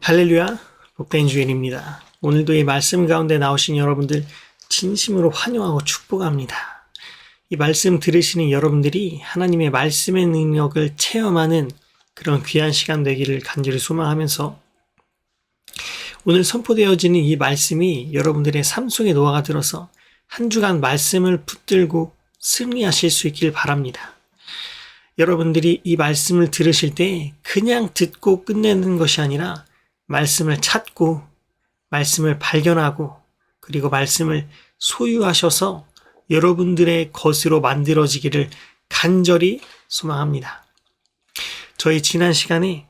할렐루야, 복된 주일입니다. 오늘도 이 말씀 가운데 나오신 여러분들 진심으로 환영하고 축복합니다. 이 말씀 들으시는 여러분들이 하나님의 말씀의 능력을 체험하는 그런 귀한 시간 되기를 간절히 소망하면서 오늘 선포되어지는 이 말씀이 여러분들의 삶 속에 노아가 들어서 한 주간 말씀을 붙들고 승리하실 수 있길 바랍니다. 여러분들이 이 말씀을 들으실 때 그냥 듣고 끝내는 것이 아니라 말씀을 찾고 말씀을 발견하고 그리고 말씀을 소유하셔서 여러분들의 것으로 만들어지기를 간절히 소망합니다. 저희 지난 시간에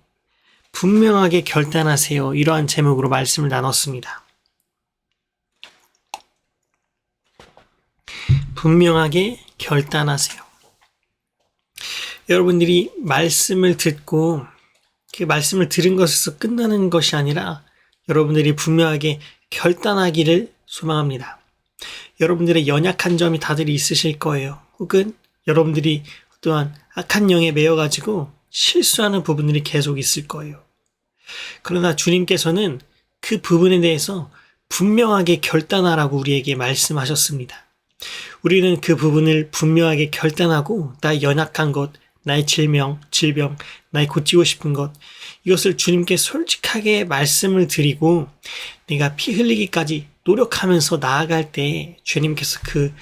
분명하게 결단하세요. 이러한 제목으로 말씀을 나눴습니다. 분명하게 결단하세요. 여러분들이 말씀을 듣고 그 말씀을 들은 것에서 끝나는 것이 아니라 여러분들이 분명하게 결단하기를 소망합니다. 여러분들의 연약한 점이 다들 있으실 거예요. 혹은 여러분들이 또한 악한 영에 매여가지고 실수하는 부분들이 계속 있을 거예요. 그러나 주님께서는 그 부분에 대해서 분명하게 결단하라고 우리에게 말씀하셨습니다. 우리는 그 부분을 분명하게 결단하고 나의 연약한 것, 나의 질병, 나의 고치고 싶은 것, 이것을 주님께 솔직하게 말씀을 드리고 내가 피 흘리기까지 노력하면서 나아갈 때 주님께서 그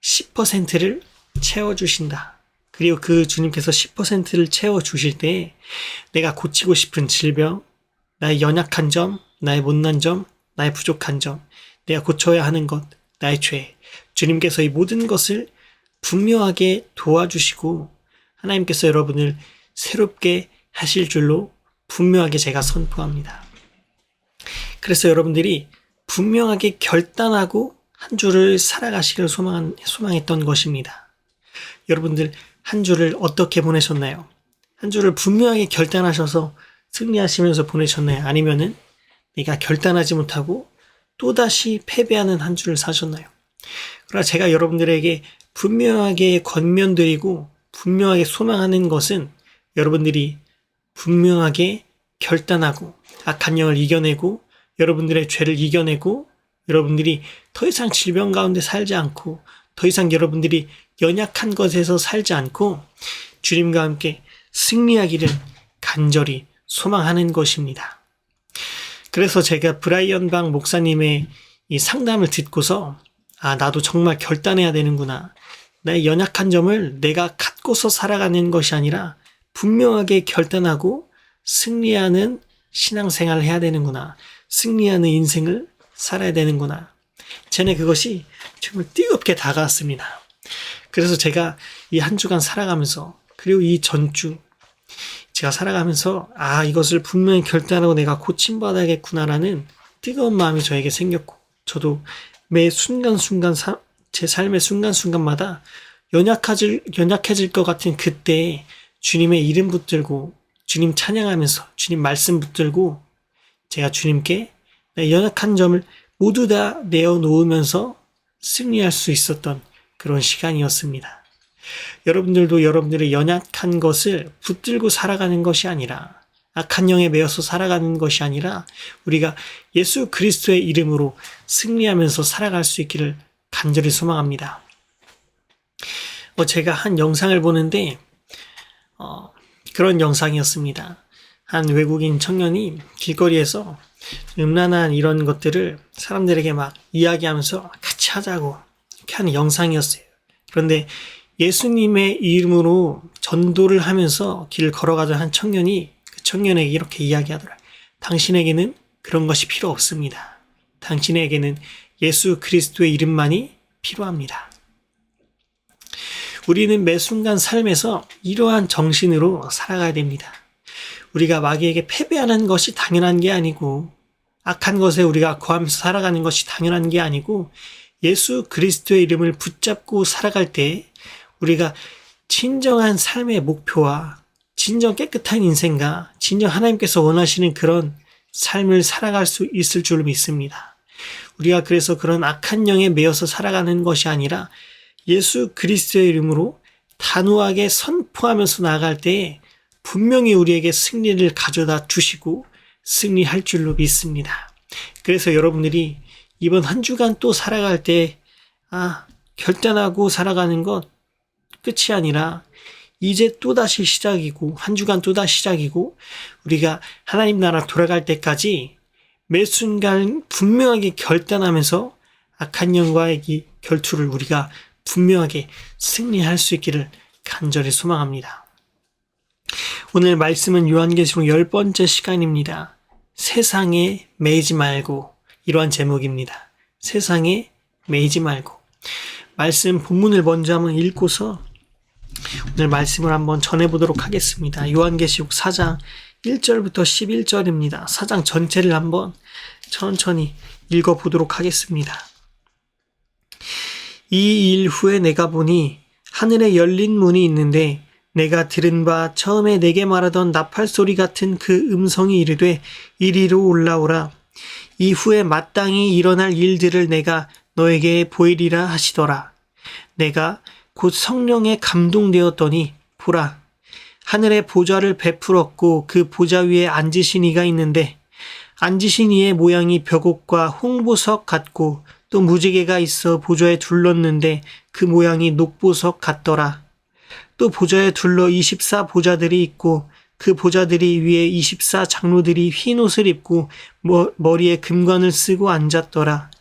10%를 채워주신다. 그리고 그 주님께서 10%를 채워주실 때 내가 고치고 싶은 질병, 나의 연약한 점, 나의 못난 점, 나의 부족한 점, 내가 고쳐야 하는 것, 나의 죄, 주님께서 이 모든 것을 분명하게 도와주시고 하나님께서 여러분을 새롭게 하실 줄로 분명하게 제가 선포합니다. 그래서 여러분들이 분명하게 결단하고 한 주를 살아가시기를 소망했던 것입니다. 여러분들 한 주를 어떻게 보내셨나요? 한 주를 분명하게 결단하셔서 승리하시면서 보내셨나요? 아니면은 내가 결단하지 못하고 또다시 패배하는 한 주를 사셨나요? 그러나 제가 여러분들에게 분명하게 권면드리고 분명하게 소망하는 것은 여러분들이 분명하게 결단하고 악한 영을 이겨내고 여러분들의 죄를 이겨내고 여러분들이 더 이상 질병 가운데 살지 않고 더 이상 여러분들이 연약한 것에서 살지 않고 주님과 함께 승리하기를 간절히 소망하는 것입니다. 그래서 제가 브라이언 박 목사님의 이 상담을 듣고서 나도 정말 결단해야 되는구나. 나의 연약한 점을 내가 갖고서 살아가는 것이 아니라 분명하게 결단하고 승리하는 신앙생활을 해야 되는구나. 승리하는 인생을 살아야 되는구나. 전에 그것이 정말 뜨겁게 다가왔습니다. 그래서 제가 이 한 주간 살아가면서 그리고 이 전주 제가 살아가면서 이것을 분명히 결단하고 내가 고침받아야겠구나라는 뜨거운 마음이 저에게 생겼고 저도 매 순간순간 제 삶의 순간순간마다 연약해질 것 같은 그때 주님의 이름 붙들고 주님 찬양하면서 주님 말씀 붙들고 제가 주님께 내 연약한 점을 모두 다 내어놓으면서 승리할 수 있었던 그런 시간이었습니다. 여러분들도 여러분들의 연약한 것을 붙들고 살아가는 것이 아니라 악한 영에 매여서 살아가는 것이 아니라 우리가 예수 그리스도의 이름으로 승리하면서 살아갈 수 있기를 간절히 소망합니다. 제가 한 영상을 보는데 그런 영상이었습니다. 한 외국인 청년이 길거리에서 음란한 이런 것들을 사람들에게 막 이야기하면서 같이 하자고 이렇게 하는 영상이었어요. 그런데 예수님의 이름으로 전도를 하면서 길을 걸어가던 한 청년이 그 청년에게 이렇게 이야기하더라. 당신에게는 그런 것이 필요 없습니다. 당신에게는 예수 그리스도의 이름만이 필요합니다. 우리는 매 순간 삶에서 이러한 정신으로 살아가야 됩니다. 우리가 마귀에게 패배하는 것이 당연한 게 아니고 악한 것에 우리가 구하면서 살아가는 것이 당연한 게 아니고 예수 그리스도의 이름을 붙잡고 살아갈 때 우리가 진정한 삶의 목표와 진정 깨끗한 인생과 진정 하나님께서 원하시는 그런 삶을 살아갈 수 있을 줄 믿습니다. 우리가 그래서 그런 악한 영에 매여서 살아가는 것이 아니라 예수 그리스도의 이름으로 단호하게 선포하면서 나아갈 때 분명히 우리에게 승리를 가져다 주시고 승리할 줄로 믿습니다. 그래서 여러분들이 이번 한 주간 또 살아갈 때 결단하고 살아가는 것 끝이 아니라 이제 또다시 시작이고 한 주간 또다시 시작이고 우리가 하나님 나라 돌아갈 때까지 매 순간 분명하게 결단하면서 악한 영과의 이 결투를 우리가 분명하게 승리할 수 있기를 간절히 소망합니다. 오늘 말씀은 요한계시록 10번째 시간입니다. 세상에 매이지 말고, 이러한 제목입니다. 세상에 매이지 말고. 말씀 본문을 먼저 한번 읽고서 오늘 말씀을 한번 전해보도록 하겠습니다. 요한계시록 4장 1절부터 11절입니다. 4장 전체를 한번 천천히 읽어보도록 하겠습니다. 이 일 후에 내가 보니 하늘에 열린 문이 있는데 내가 들은 바 처음에 내게 말하던 나팔 소리 같은 그 음성이 이르되 이리로 올라오라. 이후에 마땅히 일어날 일들을 내가 너에게 보이리라 하시더라. 내가 곧 성령에 감동되었더니 보라, 하늘에 보좌를 베풀었고 그 보좌 위에 앉으신 이가 있는데 앉으신 이의 모양이 벽옥과 홍보석 같고 또 무지개가 있어 보좌에 둘렀는데 그 모양이 녹보석 같더라. 또 보좌에 둘러 24 보좌들이 있고 그 보좌들이 위에 24 장로들이 흰 옷을 입고 머리에 금관을 쓰고 앉았더라.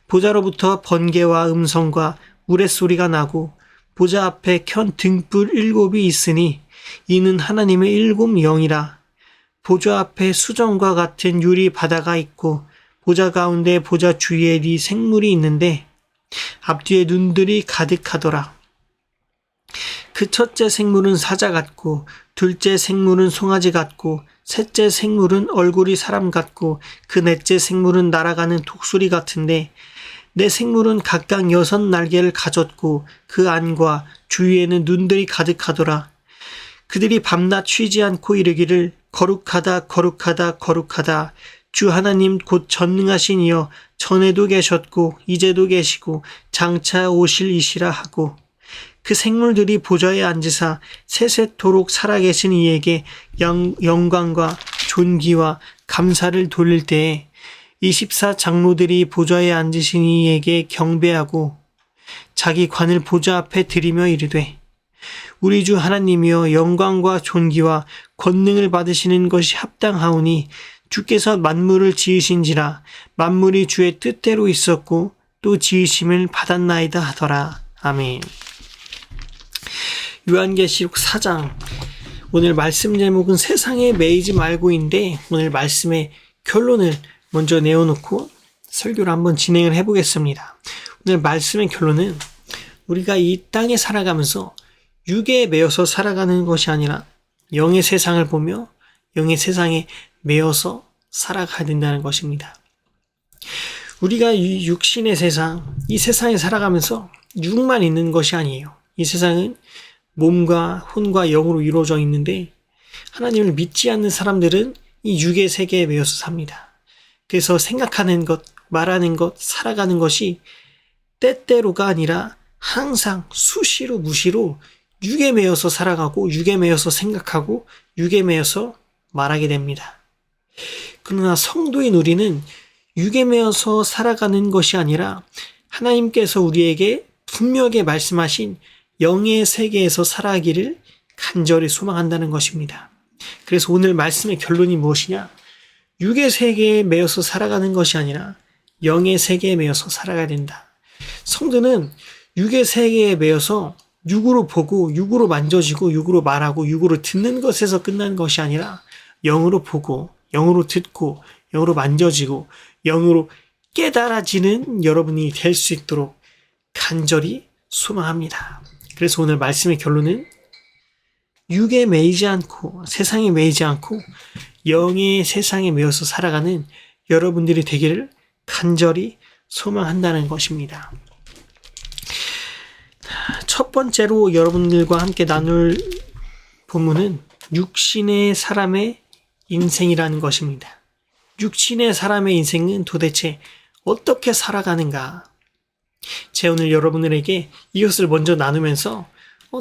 보좌로부터 번개와 음성과 우레소리가 나고 보좌 앞에 켠 등불 7이 있으니 이는 하나님의 7 영이라. 보좌 앞에 수정과 같은 유리 바다가 있고 보좌 가운데 보좌 주위에 네 생물이 있는데 앞뒤에 눈들이 가득하더라. 그 첫째 생물은 사자 같고 둘째 생물은 송아지 같고 셋째 생물은 얼굴이 사람 같고 그 넷째 생물은 날아가는 독수리 같은데 네 생물은 각각 6 날개를 가졌고 그 안과 주위에는 눈들이 가득하더라. 그들이 밤낮 쉬지 않고 이르기를 거룩하다 거룩하다 거룩하다 주 하나님 곧 전능하신 이여 전에도 계셨고 이제도 계시고 장차 오실 이시라 하고 그 생물들이 보좌에 앉으사 세세토록 살아계신 이에게 영광과 존귀와 감사를 돌릴 때에 24 장로들이 보좌에 앉으신 이에게 경배하고 자기 관을 보좌 앞에 드리며 이르되 우리 주 하나님이여 영광과 존귀와 권능을 받으시는 것이 합당하오니 주께서 만물을 지으신지라 만물이 주의 뜻대로 있었고 또 지으심을 받았나이다 하더라. 아멘. 요한계시록 4장 오늘 말씀 제목은 세상에 매이지 말고인데 오늘 말씀의 결론을 먼저 내어놓고 설교를 한번 진행을 해보겠습니다. 오늘 말씀의 결론은 우리가 이 땅에 살아가면서 육에 매여서 살아가는 것이 아니라 영의 세상을 보며 영의 세상에 매여서 살아가야 된다는 것입니다. 우리가 육신의 세상, 이 세상에 살아가면서 육만 있는 것이 아니에요. 이 세상은 몸과 혼과 영으로 이루어져 있는데 하나님을 믿지 않는 사람들은 이 육의 세계에 매여서 삽니다. 그래서 생각하는 것, 말하는 것, 살아가는 것이 때때로가 아니라 항상 수시로 무시로 육에 매여서 살아가고 육에 매여서 생각하고 육에 매여서 말하게 됩니다. 그러나 성도인 우리는 육에 매여서 살아가는 것이 아니라 하나님께서 우리에게 분명하게 말씀하신 영의 세계에서 살아가기를 간절히 소망한다는 것입니다. 그래서 오늘 말씀의 결론이 무엇이냐? 육의 세계에 매여서 살아가는 것이 아니라 영의 세계에 매여서 살아가야 된다. 성도는 육의 세계에 매여서 육으로 보고 육으로 만져지고 육으로 말하고 육으로 듣는 것에서 끝나는 것이 아니라 영으로 보고 영으로 듣고 영으로 만져지고 영으로 깨달아지는 여러분이 될 수 있도록 간절히 소망합니다. 그래서 오늘 말씀의 결론은 육에 매이지 않고 세상에 매이지 않고 영의 세상에 매여서 살아가는 여러분들이 되기를 간절히 소망한다는 것입니다. 첫 번째로 여러분들과 함께 나눌 본문은 육신의 사람의 인생이라는 것입니다. 육신의 사람의 인생은 도대체 어떻게 살아가는가? 제가 오늘 여러분들에게 이것을 먼저 나누면서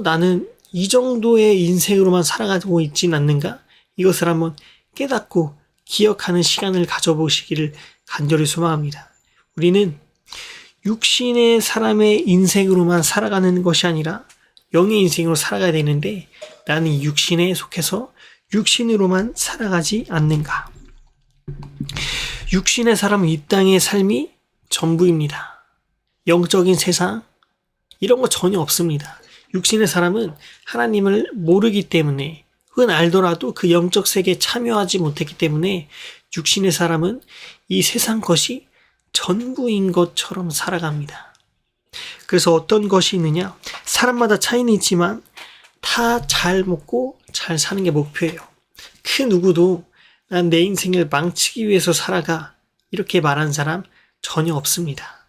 나는 이 정도의 인생으로만 살아가고 있진 않는가? 이것을 한번 깨닫고 기억하는 시간을 가져보시기를 간절히 소망합니다. 우리는 육신의 사람의 인생으로만 살아가는 것이 아니라 영의 인생으로 살아가야 되는데 나는 이 육신에 속해서 육신으로만 살아가지 않는가. 육신의 사람은 이 땅의 삶이 전부입니다. 영적인 세상 이런 거 전혀 없습니다. 육신의 사람은 하나님을 모르기 때문에 혹은 알더라도 그 영적 세계에 참여하지 못했기 때문에 육신의 사람은 이 세상 것이 전부인 것처럼 살아갑니다. 그래서 어떤 것이 있느냐? 사람마다 차이는 있지만 다 잘 먹고 잘 사는 게 목표예요. 그 누구도 난 내 인생을 망치기 위해서 살아가 이렇게 말하는 사람 전혀 없습니다.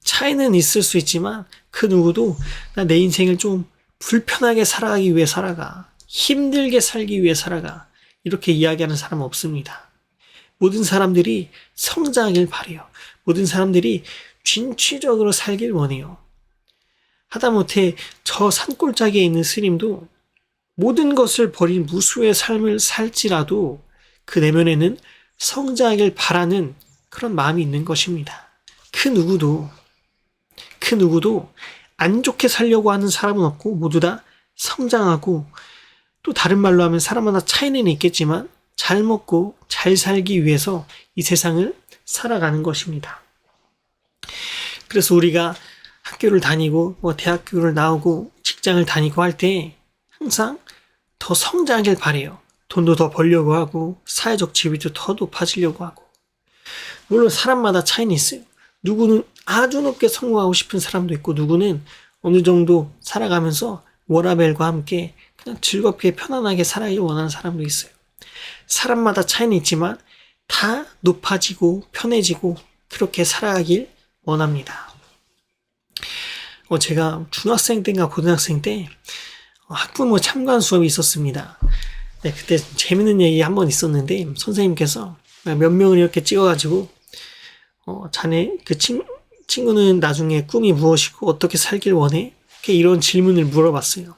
차이는 있을 수 있지만 그 누구도 나 내 인생을 좀 불편하게 살아가기 위해 살아가, 힘들게 살기 위해 살아가 이렇게 이야기하는 사람은 없습니다. 모든 사람들이 성장하길 바래요. 모든 사람들이 진취적으로 살길 원해요. 하다못해 저 산골짜기에 있는 스님도 모든 것을 버린 무수의 삶을 살지라도 그 내면에는 성장하길 바라는 그런 마음이 있는 것입니다. 그 누구도 안 좋게 살려고 하는 사람은 없고 모두 다 성장하고, 또 다른 말로 하면 사람마다 차이는 있겠지만 잘 먹고 잘 살기 위해서 이 세상을 살아가는 것입니다. 그래서 우리가 학교를 다니고 대학교를 나오고 직장을 다니고 할 때 항상 더 성장하길 바래요. 돈도 더 벌려고 하고 사회적 지위도 더 높아지려고 하고. 물론 사람마다 차이는 있어요. 누구는 아주 높게 성공하고 싶은 사람도 있고 누구는 어느 정도 살아가면서 워라밸과 함께 그냥 즐겁게 편안하게 살아가길 원하는 사람도 있어요. 사람마다 차이는 있지만 다 높아지고 편해지고 그렇게 살아가길 원합니다. 제가 중학생 때인가 고등학생 때 학부모 참관 수업이 있었습니다. 네, 그때 재밌는 얘기 한 번 있었는데 선생님께서 몇 명을 이렇게 찍어가지고 자네 그 친구는 나중에 꿈이 무엇이고 어떻게 살길 원해? 이런 질문을 물어봤어요.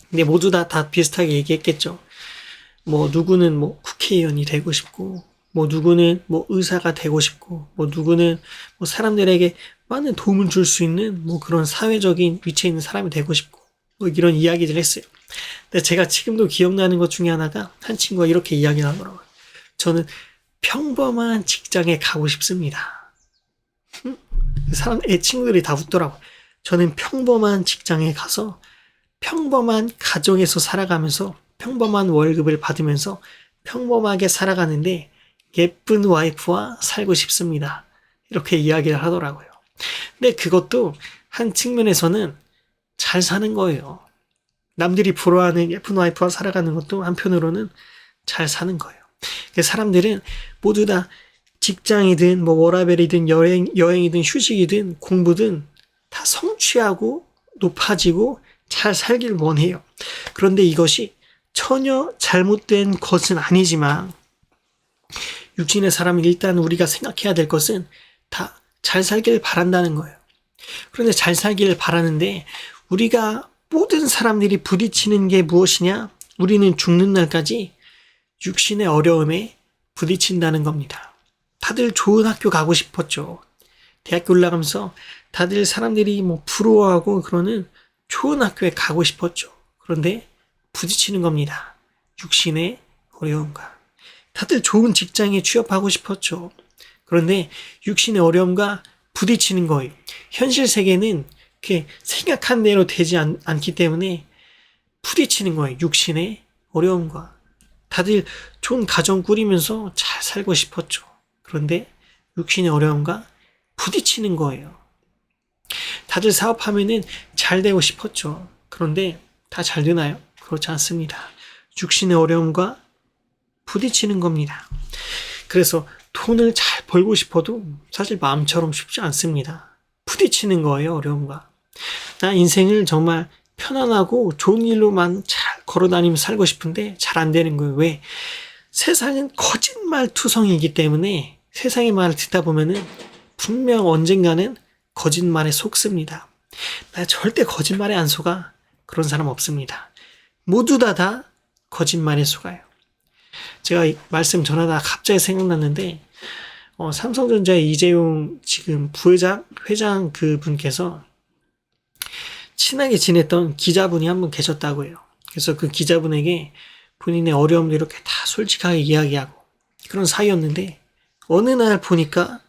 근데 모두 다 비슷하게 얘기했겠죠. 누구는 국회의원이 되고 싶고, 누구는 의사가 되고 싶고, 누구는 사람들에게 많은 도움을 줄 수 있는 그런 사회적인 위치에 있는 사람이 되고 싶고, 이런 이야기를 했어요. 근데 제가 지금도 기억나는 것 중에 하나가 한 친구가 이렇게 이야기를 하더라고요. 저는 평범한 직장에 가고 싶습니다. 친구들이 다 웃더라고요. 저는 평범한 직장에 가서 평범한 가정에서 살아가면서 평범한 월급을 받으면서 평범하게 살아가는데 예쁜 와이프와 살고 싶습니다. 이렇게 이야기를 하더라고요. 근데 그것도 한 측면에서는 잘 사는 거예요. 남들이 부러워하는 예쁜 와이프와 살아가는 것도 한편으로는 잘 사는 거예요. 사람들은 모두 다 직장이든 워라밸이든 여행이든 휴식이든 공부든 다 성취하고 높아지고 잘 살길 원해요. 그런데 이것이 전혀 잘못된 것은 아니지만 육신의 사람은 일단 우리가 생각해야 될 것은 다 잘 살길 바란다는 거예요. 그런데 잘 살길 바라는데 우리가 모든 사람들이 부딪히는 게 무엇이냐? 우리는 죽는 날까지 육신의 어려움에 부딪힌다는 겁니다. 다들 좋은 학교 가고 싶었죠. 대학교 올라가면서 다들 사람들이 부러워하고 그러는 좋은 학교에 가고 싶었죠. 그런데 부딪히는 겁니다. 육신의 어려움과. 다들 좋은 직장에 취업하고 싶었죠. 그런데 육신의 어려움과 부딪히는 거예요. 현실 세계는 생각한 대로 되지 않기 때문에 부딪히는 거예요. 육신의 어려움과. 다들 좋은 가정 꾸리면서 잘 살고 싶었죠. 그런데 육신의 어려움과 부딪히는 거예요. 다들 사업하면은 잘 되고 싶었죠. 그런데 다 잘 되나요? 그렇지 않습니다. 육신의 어려움과 부딪히는 겁니다. 그래서 돈을 잘 벌고 싶어도 사실 마음처럼 쉽지 않습니다. 부딪히는 거예요, 어려움과. 나 인생을 정말 편안하고 좋은 일로만 잘 걸어다니면서 살고 싶은데 잘 안 되는 거예요. 왜? 세상은 거짓말 투성이기 때문에 세상의 말을 듣다 보면은 분명 언젠가는 거짓말에 속습니다. 나 절대 거짓말에 안 속아. 그런 사람 없습니다. 모두 다 거짓말에 속아요. 제가 말씀 전하다가 갑자기 생각났는데, 삼성전자의 이재용 지금 회장 그 분께서 친하게 지냈던 기자분이 한 분 계셨다고 해요. 그래서 그 기자분에게 본인의 어려움도 이렇게 다 솔직하게 이야기하고 그런 사이였는데, 어느 날 보니까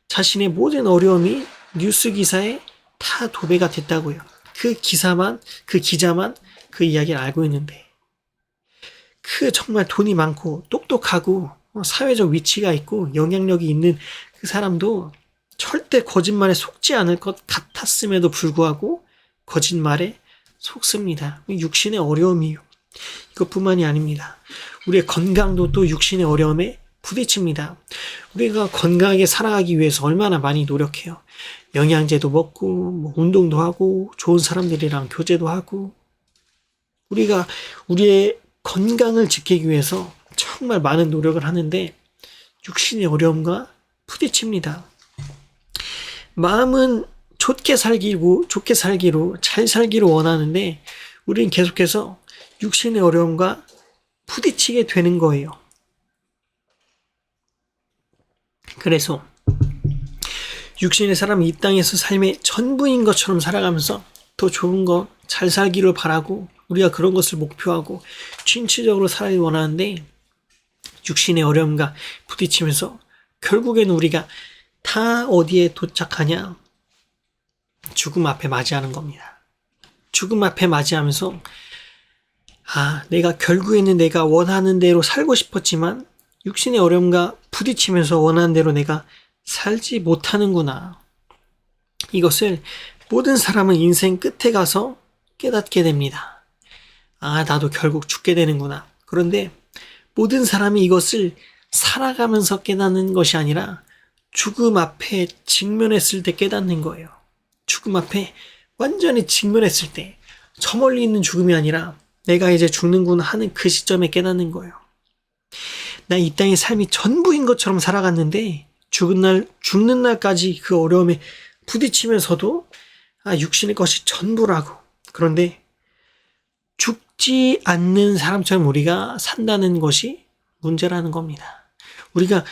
자신의 모든 어려움이 뉴스 기사에 다 도배가 됐다고요. 그 기자만 그 이야기를 알고 있는데, 정말 돈이 많고 똑똑하고 사회적 위치가 있고 영향력이 있는 그 사람도 절대 거짓말에 속지 않을 것 같았음에도 불구하고 거짓말에 속습니다. 육신의 어려움이요. 이것뿐만이 아닙니다. 우리의 건강도 또 육신의 어려움에 부딪힙니다. 우리가 건강하게 살아가기 위해서 얼마나 많이 노력해요. 영양제도 먹고 운동도 하고 좋은 사람들이랑 교제도 하고, 우리가 우리의 건강을 지키기 위해서 정말 많은 노력을 하는데 육신의 어려움과 부딪힙니다. 마음은 좋게 살기로 잘 살기로 원하는데 우리는 계속해서 육신의 어려움과 부딪히게 되는 거예요. 그래서 육신의 사람이 이 땅에서 삶의 전부인 것처럼 살아가면서 더 좋은 거 잘 살기를 바라고 우리가 그런 것을 목표하고 진취적으로 살아야 원하는데, 육신의 어려움과 부딪히면서 결국에는 우리가 다 어디에 도착하냐? 죽음 앞에 맞이하는 겁니다. 죽음 앞에 맞이하면서 내가 결국에는 내가 원하는 대로 살고 싶었지만 육신의 어려움과 부딪히면서 원하는 대로 내가 살지 못하는구나. 이것을 모든 사람은 인생 끝에 가서 깨닫게 됩니다. 나도 결국 죽게 되는구나. 그런데 모든 사람이 이것을 살아가면서 깨닫는 것이 아니라 죽음 앞에 직면했을 때 깨닫는 거예요. 죽음 앞에 완전히 직면했을 때, 저 멀리 있는 죽음이 아니라 내가 이제 죽는구나 하는 그 시점에 깨닫는 거예요. 나 이 땅의 삶이 전부인 것처럼 살아갔는데 죽는 날까지 그 어려움에 부딪히면서도 육신의 것이 전부라고. 그런데 죽지 않는 사람처럼 우리가 산다는 것이 문제라는 겁니다. 우리가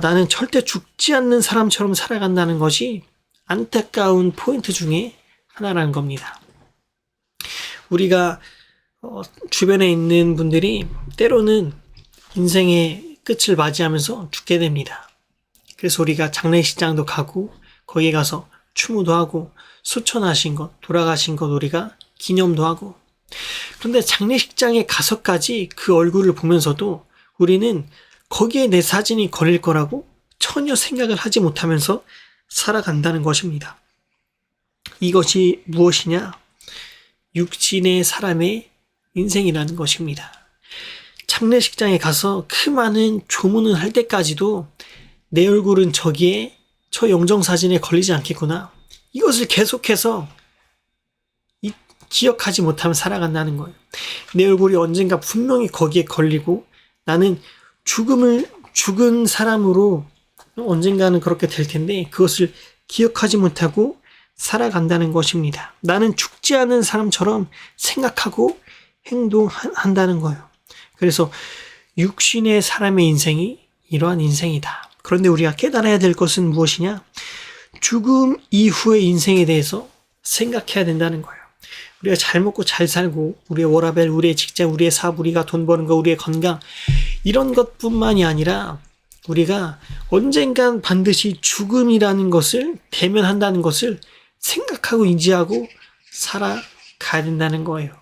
나는 절대 죽지 않는 사람처럼 살아간다는 것이 안타까운 포인트 중에 하나라는 겁니다. 우리가 주변에 있는 분들이 때로는 인생의 끝을 맞이하면서 죽게 됩니다. 그래서 우리가 장례식장도 가고 거기에 가서 추모도 하고 수천하신 것, 돌아가신 것 우리가 기념도 하고, 그런데 장례식장에 가서까지 그 얼굴을 보면서도 우리는 거기에 내 사진이 걸릴 거라고 전혀 생각을 하지 못하면서 살아간다는 것입니다. 이것이 무엇이냐? 육신의 사람의 인생이라는 것입니다. 장례식장에 가서 그 많은 조문을 할 때까지도 내 얼굴은 저기에 저 영정사진에 걸리지 않겠구나. 이것을 계속해서 기억하지 못하면 살아간다는 거예요. 내 얼굴이 언젠가 분명히 거기에 걸리고 나는 죽은 사람으로 언젠가는 그렇게 될 텐데 그것을 기억하지 못하고 살아간다는 것입니다. 나는 죽지 않은 사람처럼 생각하고 행동한다는 거예요. 그래서 육신의 사람의 인생이 이러한 인생이다. 그런데 우리가 깨달아야 될 것은 무엇이냐? 죽음 이후의 인생에 대해서 생각해야 된다는 거예요. 우리가 잘 먹고 잘 살고 우리의 워라밸, 우리의 직장, 우리의 사업, 우리가 돈 버는 거, 우리의 건강 이런 것뿐만이 아니라 우리가 언젠간 반드시 죽음이라는 것을 대면한다는 것을 생각하고 인지하고 살아가야 된다는 거예요.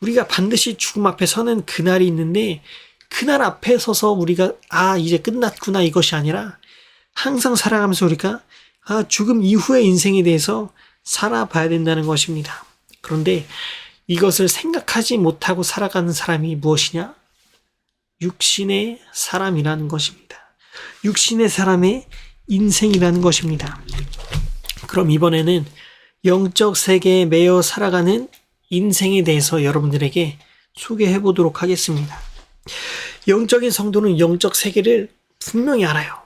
우리가 반드시 죽음 앞에 서는 그날이 있는데 그날 앞에 서서 우리가 이제 끝났구나 이것이 아니라 항상 살아가면서 우리가 죽음 이후의 인생에 대해서 살아봐야 된다는 것입니다. 그런데 이것을 생각하지 못하고 살아가는 사람이 무엇이냐? 육신의 사람이라는 것입니다. 육신의 사람의 인생이라는 것입니다. 그럼 이번에는 영적 세계에 매여 살아가는 인생에 대해서 여러분들에게 소개해 보도록 하겠습니다. 영적인 성도는 영적 세계를 분명히 알아요.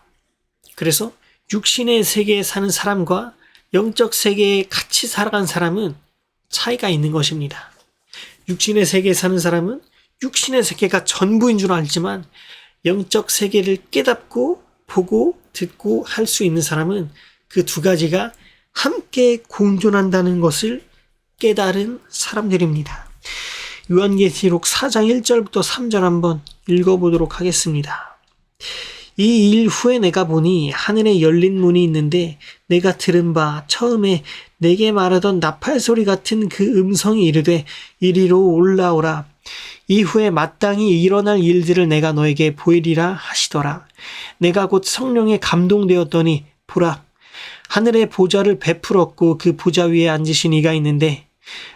그래서 육신의 세계에 사는 사람과 영적 세계에 같이 살아간 사람은 차이가 있는 것입니다. 육신의 세계에 사는 사람은 육신의 세계가 전부인 줄 알지만 영적 세계를 깨닫고 보고 듣고 할 수 있는 사람은 그 두 가지가 함께 공존한다는 것을 깨달은 사람들입니다. 요한계시록 4장 1절부터 3절 한번 읽어보도록 하겠습니다. 이 일 후에 내가 보니 하늘에 열린 문이 있는데 내가 들은 바 처음에 내게 말하던 나팔 소리 같은 그 음성이 이르되 이리로 올라오라. 이후에 마땅히 일어날 일들을 내가 너에게 보이리라 하시더라. 내가 곧 성령에 감동되었더니 보라, 하늘의 보좌를 베풀었고 그 보좌 위에 앉으신 이가 있는데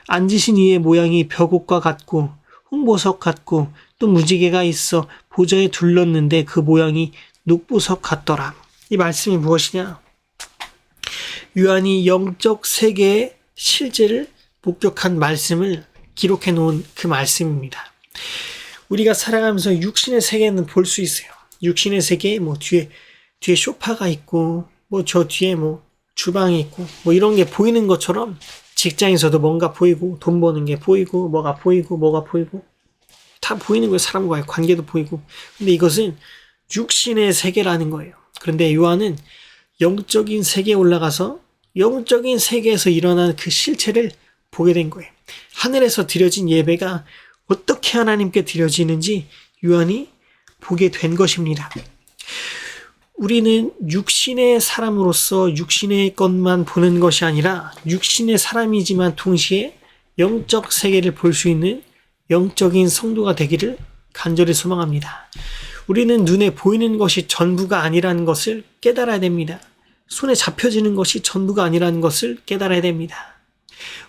앉으신 이의 모양이 벼곡과 같고 홍보석 같고 또 무지개가 있어 보좌에 둘렀는데 그 모양이 녹보석 같더라. 이 말씀이 무엇이냐? 요한이 영적 세계의 실제를 목격한 말씀을 기록해 놓은 그 말씀입니다. 우리가 살아가면서 육신의 세계는 볼 수 있어요. 육신의 세계에 뒤에 소파가 있고 저 뒤에 주방이 있고 이런 게 보이는 것처럼 직장에서도 뭔가 보이고 돈 버는 게 보이고 뭐가 보이고 다 보이는 거예요. 사람과의 관계도 보이고. 근데 이것은 육신의 세계라는 거예요. 그런데 요한은 영적인 세계에 올라가서 영적인 세계에서 일어나는 그 실체를 보게 된 거예요. 하늘에서 드려진 예배가 어떻게 하나님께 드려지는지 요한이 보게 된 것입니다. 우리는 육신의 사람으로서 육신의 것만 보는 것이 아니라 육신의 사람이지만 동시에 영적 세계를 볼 수 있는 영적인 성도가 되기를 간절히 소망합니다. 우리는 눈에 보이는 것이 전부가 아니라는 것을 깨달아야 됩니다. 손에 잡혀지는 것이 전부가 아니라는 것을 깨달아야 됩니다.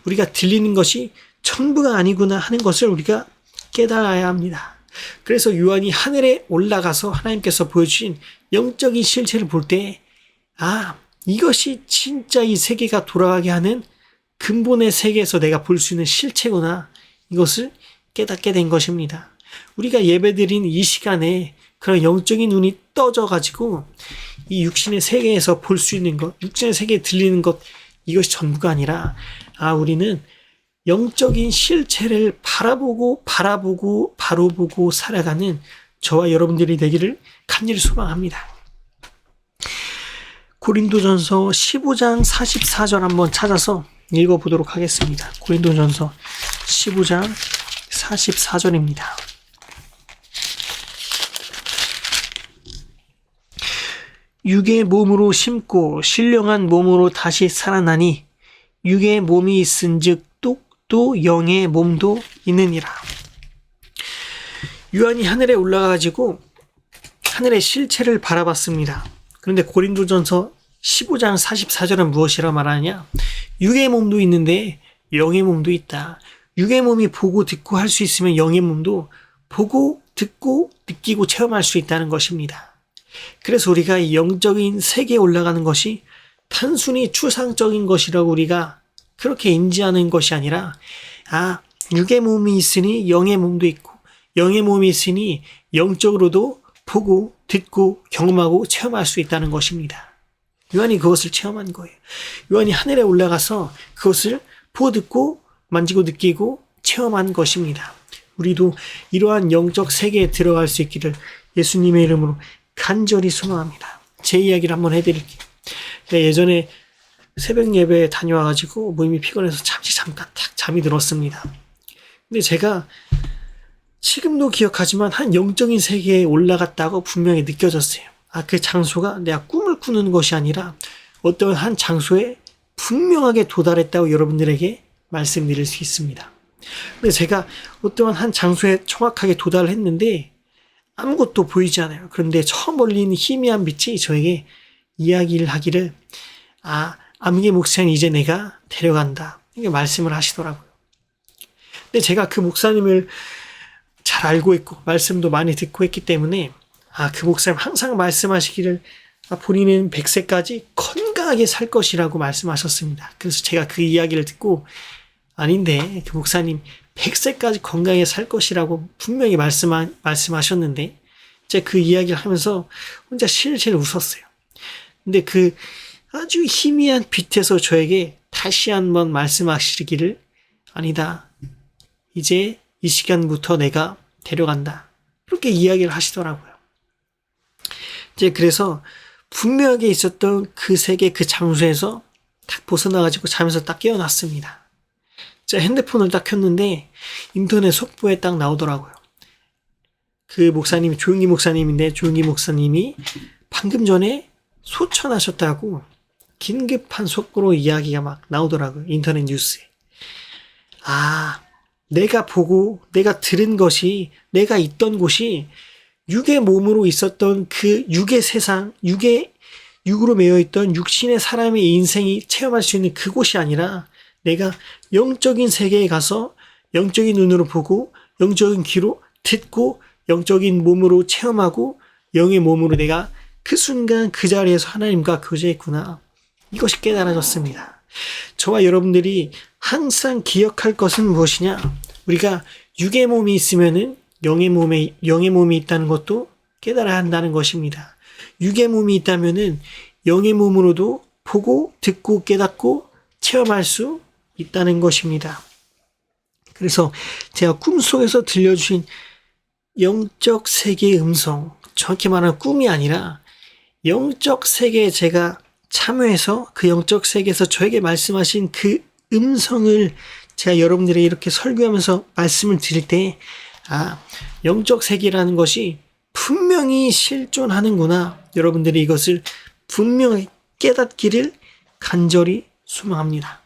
우리가 들리는 것이 전부가 아니구나 하는 것을 우리가 깨달아야 합니다. 그래서 요한이 하늘에 올라가서 하나님께서 보여주신 영적인 실체를 볼 때, 이것이 진짜 이 세계가 돌아가게 하는 근본의 세계에서 내가 볼 수 있는 실체구나. 이것을 깨닫게 된 것입니다. 우리가 예배드린 이 시간에 그런 영적인 눈이 떠져가지고 이 육신의 세계에서 볼 수 있는 것, 육신의 세계에 들리는 것, 이것이 전부가 아니라 우리는 영적인 실체를 바라보고 바로 보고 살아가는 저와 여러분들이 되기를 간절히 소망합니다. 고린도전서 15장 44절 한번 찾아서 읽어보도록 하겠습니다. 고린도전서 15장 44절입니다. 육의 몸으로 심고 신령한 몸으로 다시 살아나니 육의 몸이 있은즉 또 영의 몸도 있느니라. 요한이 하늘에 올라가가지고 하늘의 실체를 바라봤습니다. 그런데 고린도전서 15장 44절은 무엇이라 말하냐? 육의 몸도 있는데 영의 몸도 있다. 육의 몸이 보고 듣고 할 수 있으면 영의 몸도 보고 듣고 느끼고 체험할 수 있다는 것입니다. 그래서 우리가 이 영적인 세계에 올라가는 것이 단순히 추상적인 것이라고 우리가 그렇게 인지하는 것이 아니라 육의 몸이 있으니 영의 몸도 있고 영의 몸이 있으니 영적으로도 보고 듣고 경험하고 체험할 수 있다는 것입니다. 요한이 그것을 체험한 거예요. 요한이 하늘에 올라가서 그것을 보고 듣고 만지고 느끼고 체험한 것입니다. 우리도 이러한 영적 세계에 들어갈 수 있기를 예수님의 이름으로 간절히 소망합니다. 제 이야기를 한번 해드릴게요. 예전에 새벽 예배에 다녀와가지고 몸이 피곤해서 잠깐 딱 잠이 들었습니다. 근데 제가 지금도 기억하지만 한 영적인 세계에 올라갔다고 분명히 느껴졌어요. 그 장소가 내가 꿈을 꾸는 것이 아니라 어떤 한 장소에 분명하게 도달했다고 여러분들에게 말씀드릴 수 있습니다. 근데 제가 어떤 한 장소에 정확하게 도달을 했는데 아무것도 보이지 않아요. 그런데 저 멀리 있는 희미한 빛이 저에게 이야기를 하기를 암흑의 목사님 이제 내가 데려간다. 이렇게 말씀을 하시더라고요. 근데 제가 그 목사님을 잘 알고 있고 말씀도 많이 듣고 했기 때문에 그 목사님 항상 말씀하시기를 본인은 100세까지 건강하게 살 것이라고 말씀하셨습니다. 그래서 제가 그 이야기를 듣고 아닌데 그 목사님 100세까지 건강하게 살 것이라고 분명히 말씀하셨는데 제가 그 이야기를 하면서 혼자 실실 웃었어요. 근데 그 아주 희미한 빛에서 저에게 다시 한번 말씀하시기를 아니다. 이제 이 시간부터 내가 데려간다. 이렇게 이야기를 하시더라고요. 이제 그래서 분명하게 있었던 그 세계 그 장소에서 딱 벗어나가지고 잠에서 딱 깨어났습니다. 제가 핸드폰을 딱 켰는데 인터넷 속보에 딱 나오더라고요. 그 목사님이 조용기 목사님인데 조용기 목사님이 방금 전에 소천하셨다고 긴급한 속보로 이야기가 막 나오더라고요. 인터넷 뉴스에. 아, 내가 보고 내가 들은 것이 내가 있던 곳이 육의 몸으로 있었던 그 육의 세상, 육으로 매여 있던 육신의 사람의 인생이 체험할 수 있는 그곳이 아니라 내가 영적인 세계에 가서 영적인 눈으로 보고 영적인 귀로 듣고 영적인 몸으로 체험하고 영의 몸으로 내가 그 순간 그 자리에서 하나님과 교제했구나. 이것이 깨달아졌습니다. 저와 여러분들이 항상 기억할 것은 무엇이냐? 우리가 육의 몸이 있으면은 영의 몸이 있다는 것도 깨달아야 한다는 것입니다. 육의 몸이 있다면은 영의 몸으로도 보고 듣고 깨닫고 체험할 수 있다는 것입니다. 그래서 제가 꿈속에서 들려주신 영적 세계의 음성, 정확히 말하면 꿈이 아니라 영적 세계에 제가 참여해서 그 영적 세계에서 저에게 말씀하신 그 음성을 제가 여러분들에게 이렇게 설교하면서 말씀을 드릴 때, 아, 영적 세계라는 것이 분명히 실존하는구나. 여러분들이 이것을 분명히 깨닫기를 간절히 소망합니다.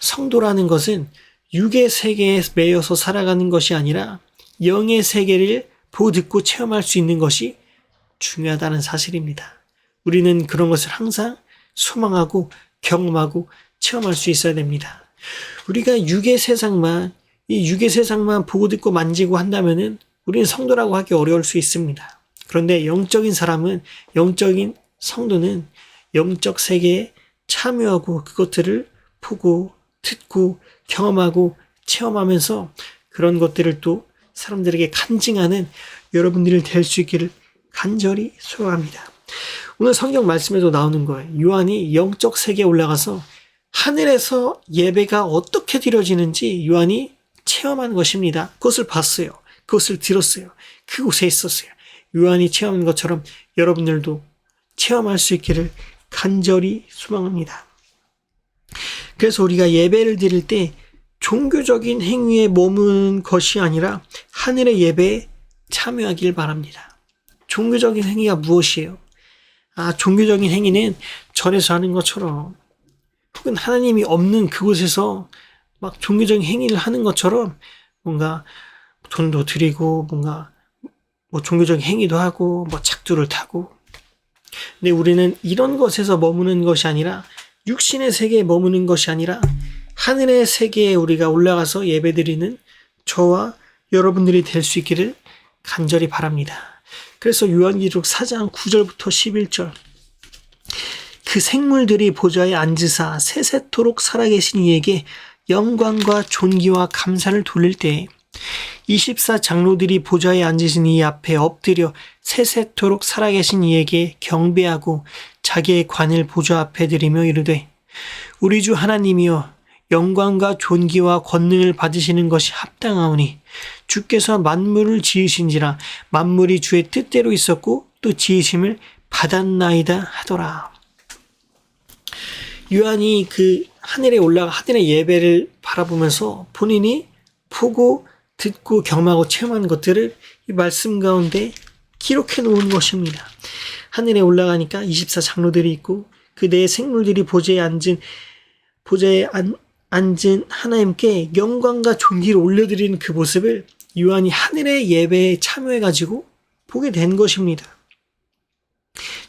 성도라는 것은 육의 세계에 매여서 살아가는 것이 아니라 영의 세계를 보고 듣고 체험할 수 있는 것이 중요하다는 사실입니다. 우리는 그런 것을 항상 소망하고 경험하고 체험할 수 있어야 됩니다. 우리가 이 육의 세상만 보고 듣고 만지고 한다면은 우리는 성도라고 하기 어려울 수 있습니다. 그런데 영적인 성도는 영적 세계에 참여하고 그것들을 보고 듣고 경험하고 체험하면서 그런 것들을 또 사람들에게 간증하는 여러분들이 될 수 있기를 간절히 소원합니다. 오늘 성경 말씀에도 나오는 거예요. 요한이 영적 세계에 올라가서 하늘에서 예배가 어떻게 드려지는지 요한이 체험한 것입니다. 그것을 봤어요. 그것을 들었어요. 그곳에 있었어요. 요한이 체험한 것처럼 여러분들도 체험할 수 있기를 간절히 소망합니다. 그래서 우리가 예배를 드릴 때 종교적인 행위에 머무는 것이 아니라 하늘의 예배에 참여하길 바랍니다. 종교적인 행위가 무엇이에요? 종교적인 행위는 절에서 하는 것처럼 혹은 하나님이 없는 그곳에서 막 종교적인 행위를 하는 것처럼 뭔가 돈도 드리고 뭔가 종교적인 행위도 하고 작두를 타고. 근데 우리는 이런 것에서 머무는 것이 아니라 육신의 세계에 머무는 것이 아니라 하늘의 세계에 우리가 올라가서 예배드리는 저와 여러분들이 될 수 있기를 간절히 바랍니다. 그래서 요한계시록 4장 9절부터 11절 그 생물들이 보좌에 앉으사 세세토록 살아계신 이에게 영광과 존귀와 감사를 돌릴 때 24장로들이 보좌에 앉으신 이 앞에 엎드려 세세토록 살아계신 이에게 경배하고 자기의 관을 보좌 앞에 드리며 이르되 우리 주 하나님이여 영광과 존귀와 권능을 받으시는 것이 합당하오니 주께서 만물을 지으신지라 만물이 주의 뜻대로 있었고 또 지으심을 받았나이다 하더라. 요한이 그 하늘에 올라가 하늘의 예배를 바라보면서 본인이 보고 듣고 경험하고 체험한 것들을 이 말씀 가운데 기록해 놓은 것입니다. 하늘에 올라가니까 24장로들이 있고 그 네 생물들이 보좌에 앉은 하나님께 영광과 존귀를 올려드리는 그 모습을 요한이 하늘의 예배에 참여해가지고 보게 된 것입니다.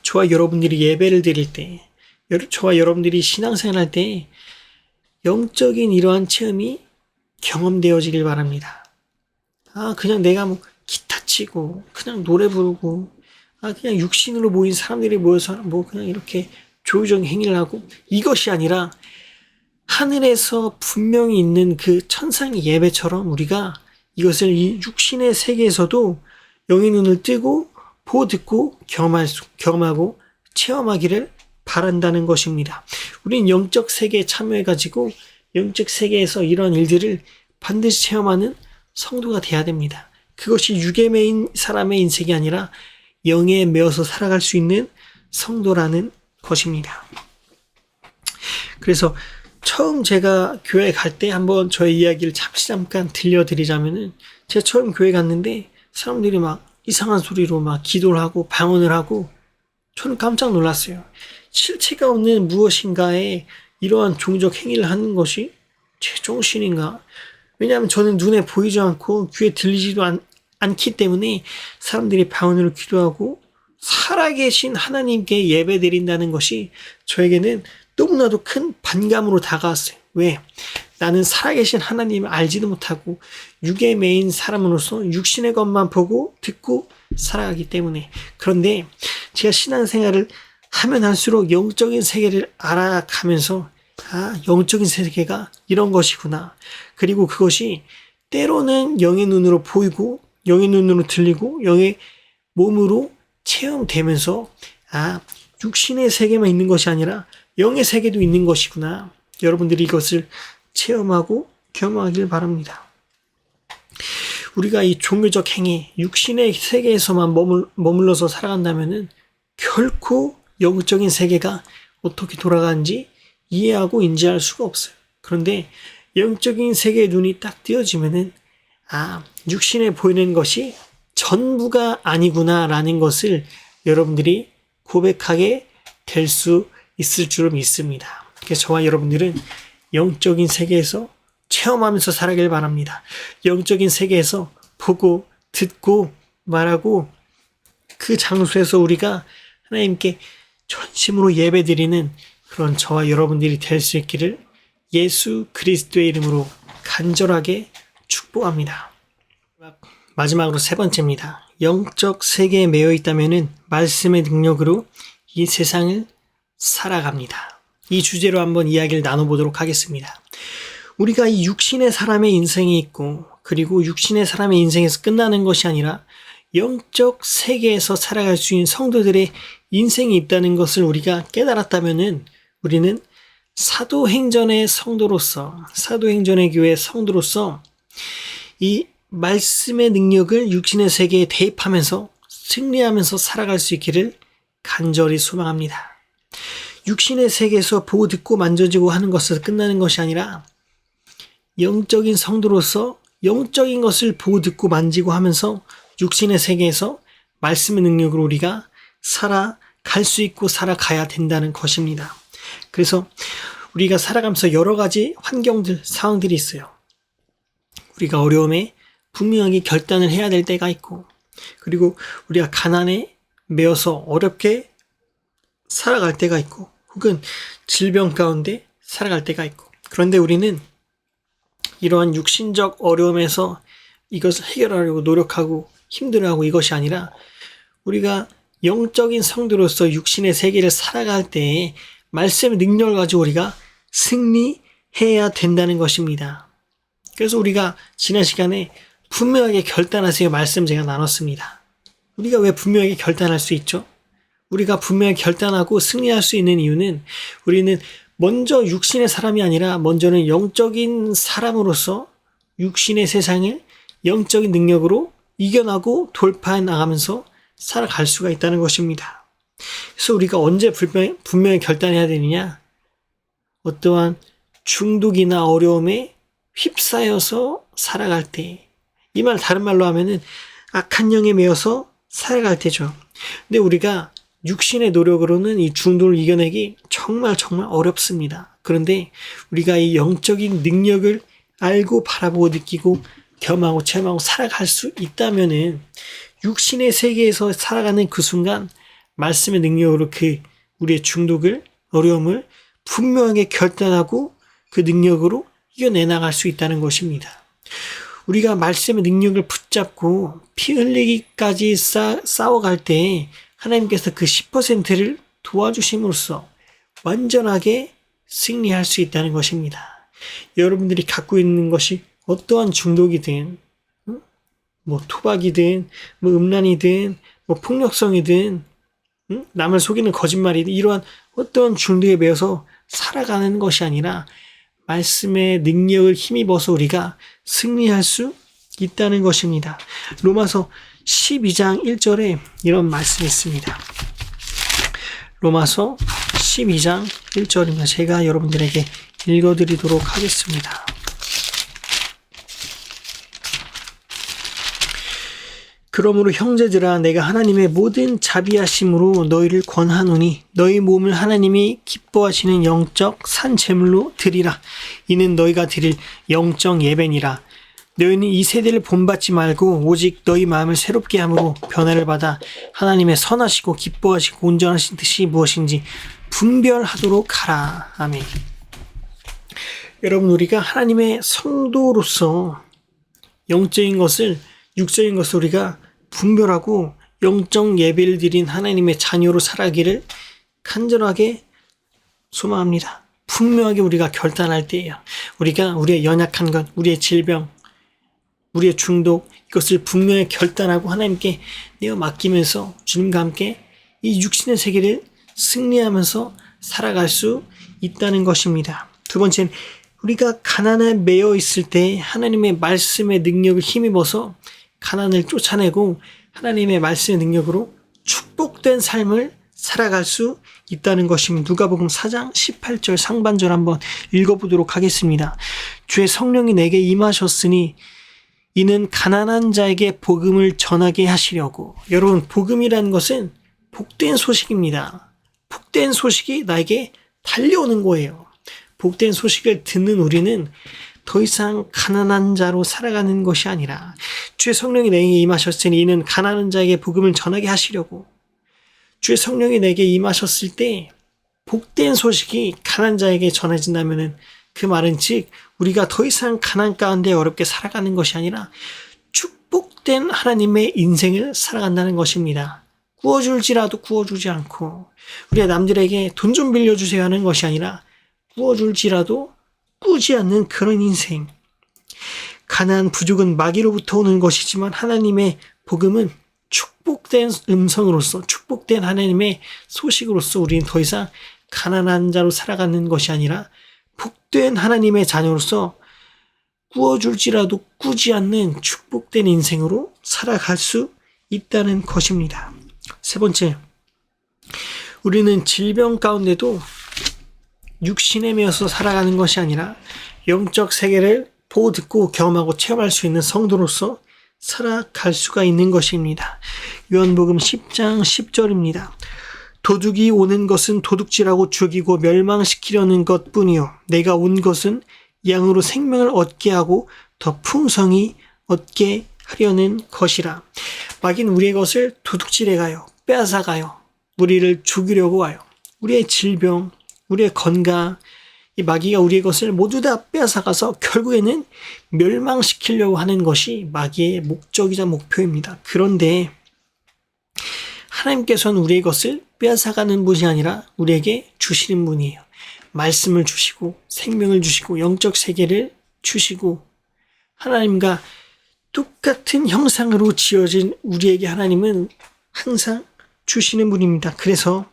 저와 여러분들이 예배를 드릴 때, 저와 여러분들이 신앙생활 할 때 영적인 이러한 체험이 경험되어지길 바랍니다. 그냥 내가 기타 치고, 그냥 노래 부르고, 그냥 육신으로 모인 사람들이 모여서 그냥 이렇게 조의적인 행위를 하고, 이것이 아니라 하늘에서 분명히 있는 그 천상의 예배처럼 우리가 이것을 이 육신의 세계에서도 영의 눈을 뜨고 보고 듣고 경험하고 체험하기를 바란다는 것입니다. 우리는 영적 세계에 참여해가지고 영적 세계에서 이런 일들을 반드시 체험하는 성도가 돼야 됩니다. 그것이 육에 매인 사람의 인생이 아니라 영에 매어서 살아갈 수 있는 성도라는 것입니다. 그래서 처음 제가 교회 갈 때 한번 저의 이야기를 잠깐 들려드리자면은, 제가 처음 교회 갔는데 사람들이 막 이상한 소리로 막 기도를 하고 방언을 하고, 저는 깜짝 놀랐어요. 실체가 없는 무엇인가에 이러한 종교적 행위를 하는 것이 제 정신인가? 왜냐하면 저는 눈에 보이지 않고 귀에 들리지도 않기 때문에 사람들이 방언으로 기도하고 살아계신 하나님께 예배드린다는 것이 저에게는 너무나도 큰 반감으로 다가왔어요. 왜? 나는 살아계신 하나님을 알지도 못하고 육에 매인 사람으로서 육신의 것만 보고 듣고 살아가기 때문에. 그런데 제가 신앙생활을 하면 할수록 영적인 세계를 알아가면서, 영적인 세계가 이런 것이구나. 그리고 그것이 때로는 영의 눈으로 보이고 영의 눈으로 들리고 영의 몸으로 체험되면서, 육신의 세계만 있는 것이 아니라 영의 세계도 있는 것이구나. 여러분들이 이것을 체험하고 경험하길 바랍니다. 우리가 이 종교적 행위, 육신의 세계에서만 머물러서 살아간다면은 결코 영적인 세계가 어떻게 돌아가는지 이해하고 인지할 수가 없어요. 그런데 영적인 세계의 눈이 딱 띄어지면은, 육신에 보이는 것이 전부가 아니구나라는 것을 여러분들이 고백하게 될 수 있을 줄 믿습니다. 그래서 저와 여러분들은 영적인 세계에서 체험하면서 살아가길 바랍니다. 영적인 세계에서 보고 듣고 말하고 그 장소에서 우리가 하나님께 전심으로 예배드리는 그런 저와 여러분들이 될 수 있기를 예수 그리스도의 이름으로 간절하게 축복합니다. 마지막으로 세 번째입니다. 영적 세계에 매여 있다면은 말씀의 능력으로 이 세상을 살아갑니다. 이 주제로 한번 이야기를 나눠보도록 하겠습니다. 우리가 이 육신의 사람의 인생이 있고, 그리고 육신의 사람의 인생에서 끝나는 것이 아니라 영적 세계에서 살아갈 수 있는 성도들의 인생이 있다는 것을 우리가 깨달았다면은, 우리는 사도행전의 성도로서, 사도행전의 교회 성도로서 이 말씀의 능력을 육신의 세계에 대입하면서 승리하면서 살아갈 수 있기를 간절히 소망합니다. 육신의 세계에서 보고 듣고 만져지고 하는 것에서 끝나는 것이 아니라 영적인 성도로서 영적인 것을 보고 듣고 만지고 하면서 육신의 세계에서 말씀의 능력으로 우리가 살아갈 수 있고 살아가야 된다는 것입니다. 그래서 우리가 살아가면서 여러 가지 환경들, 상황들이 있어요. 우리가 어려움에 분명하게 결단을 해야 될 때가 있고, 그리고 우리가 가난에 매여서 어렵게 살아갈 때가 있고, 혹은 질병 가운데 살아갈 때가 있고, 그런데 우리는 이러한 육신적 어려움에서 이것을 해결하려고 노력하고 힘들어하고 이것이 아니라 우리가 영적인 성도로서 육신의 세계를 살아갈 때에 말씀의 능력을 가지고 우리가 승리해야 된다는 것입니다. 그래서 우리가 지난 시간에 분명하게 결단하세요 말씀 제가 나눴습니다. 우리가 왜 분명하게 결단할 수 있죠? 우리가 분명히 결단하고 승리할 수 있는 이유는, 우리는 먼저 육신의 사람이 아니라 먼저는 영적인 사람으로서 육신의 세상을 영적인 능력으로 이겨나고 돌파해 나가면서 살아갈 수가 있다는 것입니다. 그래서 우리가 언제 분명히 결단해야 되느냐? 어떠한 중독이나 어려움에 휩싸여서 살아갈 때, 이 말 다른 말로 하면은 악한 영에 매여서 살아갈 때죠. 근데 우리가 육신의 노력으로는 이 중독을 이겨내기 정말 어렵습니다. 그런데 우리가 이 영적인 능력을 알고 바라보고 느끼고 경험하고 체험하고 살아갈 수 있다면은 육신의 세계에서 살아가는 그 순간 말씀의 능력으로 그 우리의 중독을, 어려움을 분명하게 결단하고 그 능력으로 이겨내 나갈 수 있다는 것입니다. 우리가 말씀의 능력을 붙잡고 피 흘리기까지 싸워갈 때 하나님께서 그 10%를 도와주심으로써 완전하게 승리할 수 있다는 것입니다. 여러분들이 갖고 있는 것이 어떠한 중독이든, 토박이든, 음란이든, 폭력성이든, 남을 속이는 거짓말이든, 이러한 어떠한 중독에 매여서 살아가는 것이 아니라 말씀의 능력을 힘입어서 우리가 승리할 수 있다는 것입니다. 로마서 12장 1절에 이런 말씀이 있습니다. 로마서 12장 1절입니다. 제가 여러분들에게 읽어드리도록 하겠습니다. 그러므로 형제들아 내가 하나님의 모든 자비하심으로 너희를 권하노니 너희 몸을 하나님이 기뻐하시는 영적 산 제물로 드리라. 이는 너희가 드릴 영적 예배니라. 너희는 이 세대를 본받지 말고 오직 너희 마음을 새롭게 함으로 변화를 받아 하나님의 선하시고 기뻐하시고 온전하신 뜻이 무엇인지 분별하도록 하라. 아멘. 여러분, 우리가 하나님의 성도로서 영적인 것을, 육적인 것을 우리가 분별하고 영적 예배를 드린 하나님의 자녀로 살아가기를 간절하게 소망합니다. 분명하게 우리가 결단할 때예요. 우리가 우리의 연약한 것, 우리의 질병, 우리의 중독, 이것을 분명히 결단하고 하나님께 내어 맡기면서 주님과 함께 이 육신의 세계를 승리하면서 살아갈 수 있다는 것입니다. 두 번째는 우리가 가난에 매여 있을 때 하나님의 말씀의 능력을 힘입어서 가난을 쫓아내고 하나님의 말씀의 능력으로 축복된 삶을 살아갈 수 있다는 것입니다. 누가복음 4장 18절 상반절 한번 읽어보도록 하겠습니다. 주의 성령이 내게 임하셨으니 이는 가난한 자에게 복음을 전하게 하시려고. 여러분, 복음이라는 것은 복된 소식입니다. 복된 소식이 나에게 달려오는 거예요. 복된 소식을 듣는 우리는 더 이상 가난한 자로 살아가는 것이 아니라 주의 성령이 내게 임하셨으니 이는 가난한 자에게 복음을 전하게 하시려고. 주의 성령이 내게 임하셨을 때 복된 소식이 가난한 자에게 전해진다면 그 말은 즉 우리가 더 이상 가난 가운데 어렵게 살아가는 것이 아니라 축복된 하나님의 인생을 살아간다는 것입니다. 구워줄지라도 구워주지 않고 우리가 남들에게 돈 좀 빌려주세요 하는 것이 아니라 구워줄지라도 꾸지 않는 그런 인생. 가난 부족은 마귀로부터 오는 것이지만 하나님의 복음은 축복된 음성으로서, 축복된 하나님의 소식으로서 우리는 더 이상 가난한 자로 살아가는 것이 아니라 복된 하나님의 자녀로서 구워줄지라도 꾸지 않는 축복된 인생으로 살아갈 수 있다는 것입니다. 세 번째, 우리는 질병 가운데도 육신에 매여서 살아가는 것이 아니라 영적 세계를 보고 듣고 경험하고 체험할 수 있는 성도로서 살아갈 수가 있는 것입니다. 요한복음 10장 10절입니다. 도둑이 오는 것은 도둑질하고 죽이고 멸망시키려는 것뿐이요 내가 온 것은 양으로 생명을 얻게 하고 더 풍성히 얻게 하려는 것이라. 마귀는 우리의 것을 도둑질해 가요. 빼앗아가요. 우리를 죽이려고 와요. 우리의 질병, 우리의 건강, 이 마귀가 우리의 것을 모두 다 빼앗아가서 결국에는 멸망시키려고 하는 것이 마귀의 목적이자 목표입니다. 그런데 하나님께서는 우리의 것을 빼앗아가는 분이 아니라 우리에게 주시는 분이에요. 말씀을 주시고 생명을 주시고 영적 세계를 주시고 하나님과 똑같은 형상으로 지어진 우리에게 하나님은 항상 주시는 분입니다. 그래서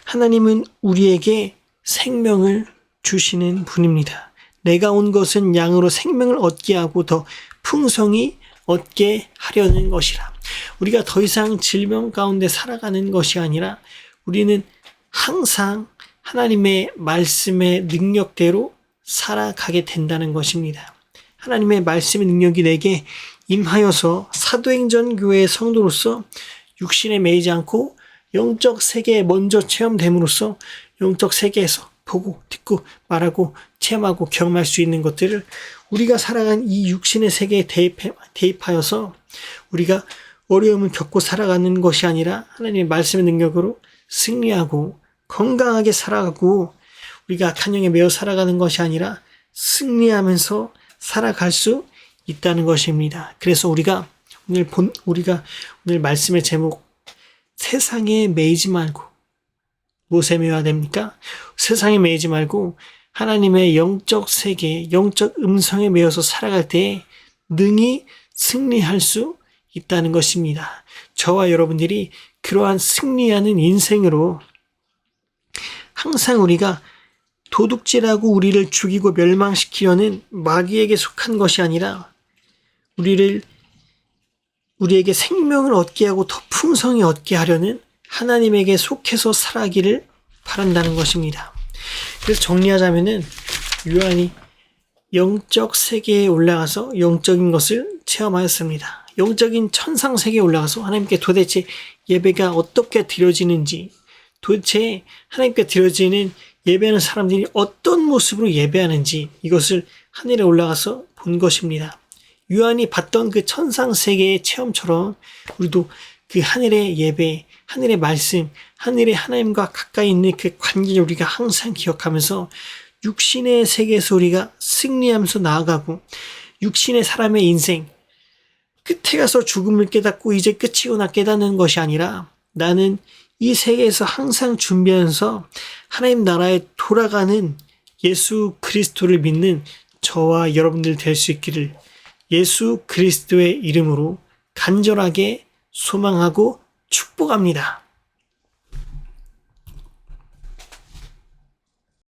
하나님은 우리에게 생명을 주시는 분입니다. 내가 온 것은 양으로 생명을 얻게 하고 더 풍성히 얻게 하려는 것이라. 우리가 더 이상 질병 가운데 살아가는 것이 아니라 우리는 항상 하나님의 말씀의 능력대로 살아가게 된다는 것입니다. 하나님의 말씀의 능력이 내게 임하여서 사도행전 교회의 성도로서 육신에 매이지 않고 영적 세계에 먼저 체험됨으로써 영적 세계에서 보고 듣고 말하고 체험하고 경험할 수 있는 것들을 우리가 살아간 이 육신의 세계에 대입하여서 우리가 어려움을 겪고 살아가는 것이 아니라 하나님의 말씀의 능력으로 승리하고 건강하게 살아가고 우리가 악한 영에 매여 살아가는 것이 아니라 승리하면서 살아갈 수 있다는 것입니다. 그래서 우리가 오늘 말씀의 제목 세상에 매이지 말고 무엇에 매여야 됩니까? 세상에 매이지 말고 하나님의 영적 세계, 영적 음성에 매여서 살아갈 때 능히 승리할 수 있다는 것입니다. 저와 여러분들이 그러한 승리하는 인생으로 항상 우리가 도둑질하고 우리를 죽이고 멸망시키려는 마귀에게 속한 것이 아니라 우리에게 생명을 얻게 하고 더 풍성히 얻게 하려는 하나님에게 속해서 살아가기를 바란다는 것입니다. 그래서 정리하자면은 요한이 영적 세계에 올라가서 영적인 것을 체험하였습니다. 영적인 천상 세계에 올라가서 하나님께 도대체 예배가 어떻게 드려지는지, 도대체 하나님께 드려지는 예배하는 사람들이 어떤 모습으로 예배하는지 이것을 하늘에 올라가서 본 것입니다. 요한이 봤던 그 천상 세계의 체험처럼 우리도 그 하늘의 예배, 하늘의 말씀, 하늘의 하나님과 가까이 있는 그 관계를 우리가 항상 기억하면서 육신의 세계에서 우리가 승리하면서 나아가고 육신의 사람의 인생 끝에 가서 죽음을 깨닫고 이제 끝이구나 깨닫는 것이 아니라 나는 이 세계에서 항상 준비하면서 하나님 나라에 돌아가는 예수 그리스도를 믿는 저와 여러분들 될 수 있기를 예수 그리스도의 이름으로 간절하게 소망하고 축복합니다.